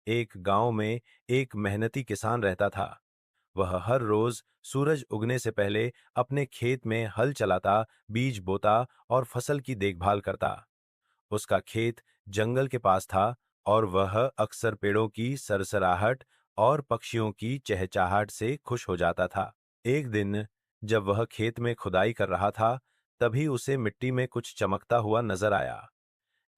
एक गांव में एक मेहनती किसान रहता था। वह हर रोज सूरज उगने से पहले अपने खेत में हल चलाता, बीज बोता और फसल की देखभाल करता। उसका खेत जंगल के पास था और वह अक्सर पेड़ों की सरसराहट और पक्षियों की चहचहाहट से खुश हो जाता था। एक दिन जब वह खेत में खुदाई कर रहा था, तभी उसे मिट्टी में कुछ चमकता हुआ नजर आया।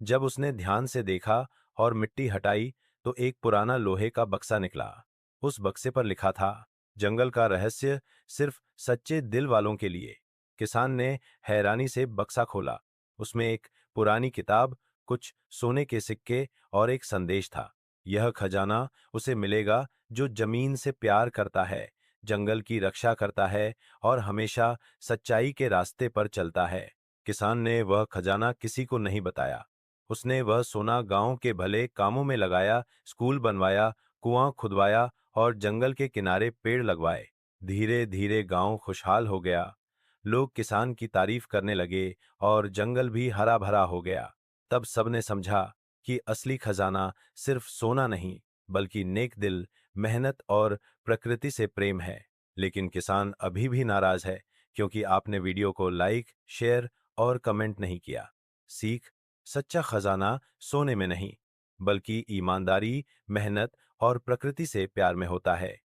जब उसने ध्यान से देखा और मिट्टी हटाई, तो एक पुराना लोहे का बक्सा निकला। उस बक्से पर लिखा था, जंगल का रहस्य सिर्फ सच्चे दिल वालों के लिए। किसान ने हैरानी से बक्सा खोला। उसमें एक पुरानी किताब, कुछ सोने के सिक्के और एक संदेश था। यह खजाना उसे मिलेगा जो जमीन से प्यार करता है, जंगल की रक्षा करता है और हमेशा सच्चाई के रास्ते पर चलता है। किसान ने वह खजाना किसी को नहीं बताया। उसने वह सोना गांव के भले कामों में लगाया, स्कूल बनवाया, कुआं खुदवाया और जंगल के किनारे पेड़ लगवाए। धीरे धीरे गांव खुशहाल हो गया। लोग किसान की तारीफ करने लगे और जंगल भी हरा भरा हो गया। तब सबने समझा कि असली खजाना सिर्फ सोना नहीं, बल्कि नेक दिल, मेहनत और प्रकृति से प्रेम है। लेकिन किसान अभी भी नाराज है, क्योंकि आपने वीडियो को लाइक, शेयर और कमेंट नहीं किया। सीख: सच्चा खजाना सोने में नहीं, बल्कि ईमानदारी, मेहनत और प्रकृति से प्यार में होता है।